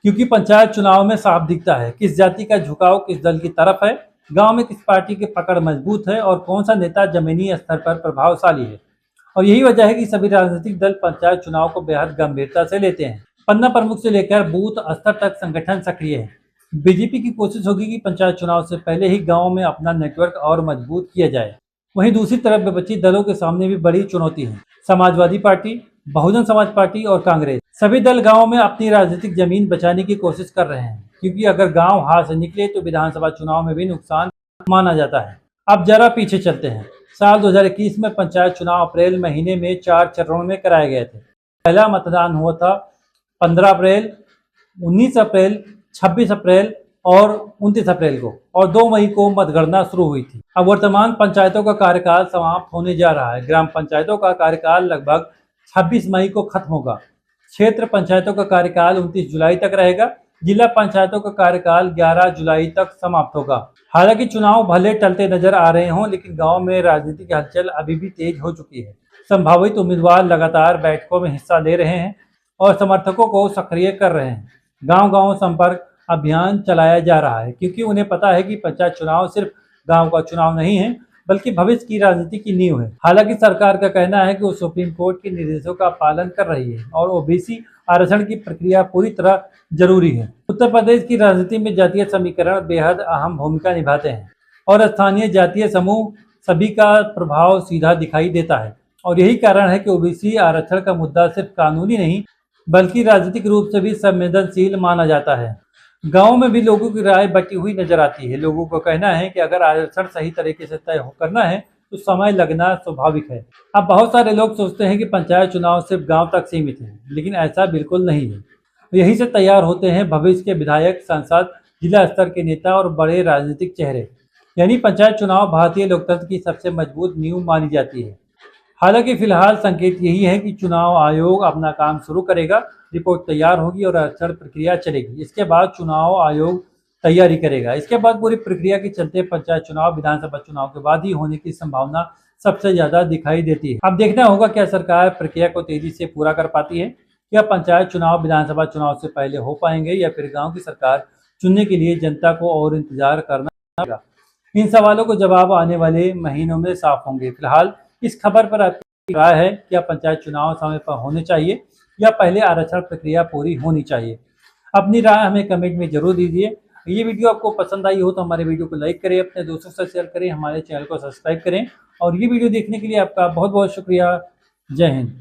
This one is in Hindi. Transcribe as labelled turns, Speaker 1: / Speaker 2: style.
Speaker 1: क्योंकि पंचायत चुनाव में साफ दिखता है किस जाति का झुकाव किस दल की तरफ है, गांव में किस पार्टी की पकड़ मजबूत है और कौन सा नेता जमीनी स्तर पर प्रभावशाली है। और यही वजह है कि सभी राजनीतिक दल पंचायत चुनाव को बेहद गंभीरता से लेते हैं। पन्ना प्रमुख से लेकर बूथ स्तर तक संगठन सक्रिय है। बीजेपी की कोशिश होगी कि पंचायत चुनाव से पहले ही गाँव में अपना नेटवर्क और मजबूत किया जाए। वहीं दूसरी तरफ विपक्षी दलों के सामने भी बड़ी चुनौती है। समाजवादी पार्टी, बहुजन समाज पार्टी और कांग्रेस सभी दल गांव में अपनी राजनीतिक जमीन बचाने की कोशिश कर रहे हैं, क्योंकि अगर गांव हाथ से निकले तो विधानसभा चुनाव में भी नुकसान माना जाता है। अब जरा पीछे चलते हैं। साल 2021 में पंचायत चुनाव अप्रैल महीने में 4 चरणों में कराए गए थे। पहला मतदान हुआ था 15 अप्रैल, 19 अप्रैल, 26 अप्रैल और 29 अप्रैल को, और 2 मई को मतगणना शुरू हुई थी। अब वर्तमान पंचायतों का कार्यकाल समाप्त होने जा रहा है। ग्राम पंचायतों का कार्यकाल लगभग 26 मई को खत्म होगा। क्षेत्र पंचायतों का कार्यकाल 29 जुलाई तक रहेगा। जिला पंचायतों का कार्यकाल 11 जुलाई तक समाप्त होगा। हालांकि चुनाव भले टलते नजर आ रहे हों, लेकिन गांव में राजनीतिक हलचल अभी भी तेज हो चुकी है। संभावित उम्मीदवार लगातार बैठकों में हिस्सा ले रहे हैं और समर्थकों को सक्रिय कर रहे हैं। गांव-गांव संपर्क अभियान चलाया जा रहा है, क्योंकि उन्हें पता है कि पंचायत चुनाव सिर्फ गांव का चुनाव नहीं है, बल्कि भविष्य की राजनीति की नींव है। हालांकि सरकार का कहना है कि वो सुप्रीम कोर्ट के निर्देशों का पालन कर रही है और ओबीसी आरक्षण की प्रक्रिया पूरी तरह जरूरी है। उत्तर प्रदेश की राजनीति में जातीय समीकरण बेहद अहम भूमिका निभाते हैं और स्थानीय जातीय समूह सभी का प्रभाव सीधा दिखाई देता है। और यही कारण है कि ओबीसी आरक्षण का मुद्दा सिर्फ कानूनी नहीं, बल्कि राजनीतिक रूप से भी संवेदनशील माना जाता है। गांव में भी लोगों की राय बटी हुई नजर आती है। लोगों का कहना है कि अगर आरक्षण सही तरीके से तय करना है तो समय लगना स्वाभाविक है। अब बहुत सारे लोग सोचते हैं कि पंचायत चुनाव सिर्फ गांव तक सीमित है, लेकिन ऐसा बिल्कुल नहीं है। यहीं से तैयार होते हैं भविष्य के विधायक, सांसद, जिला स्तर के नेता और बड़े राजनीतिक चेहरे। यानी पंचायत चुनाव भारतीय लोकतंत्र की सबसे मजबूत नींव मानी जाती है। हालांकि फिलहाल संकेत यही है कि चुनाव आयोग अपना काम शुरू करेगा, रिपोर्ट तैयार होगी और आरक्षण प्रक्रिया चलेगी। इसके बाद चुनाव आयोग तैयारी करेगा। इसके बाद पूरी प्रक्रिया के चलते पंचायत चुनाव विधानसभा चुनाव के बाद ही होने की संभावना सबसे ज्यादा दिखाई देती है। अब देखना होगा क्या सरकार प्रक्रिया को तेजी से पूरा कर पाती है, या पंचायत चुनाव विधानसभा चुनाव से पहले हो पाएंगे, या फिर गाँव की सरकार चुनने के लिए जनता को और इंतजार करना होगा। इन सवालों को जवाब आने वाले महीनों में साफ होंगे। फिलहाल इस खबर पर आपकी राय है, क्या पंचायत चुनाव समय पर होने चाहिए या पहले आरक्षण प्रक्रिया पूरी होनी चाहिए? अपनी राय हमें कमेंट में जरूर दीजिए। ये वीडियो आपको पसंद आई हो तो हमारे वीडियो को लाइक करें, अपने दोस्तों से शेयर करें, हमारे चैनल को सब्सक्राइब करें। और ये वीडियो देखने के लिए आपका बहुत बहुत शुक्रिया। जय हिंद।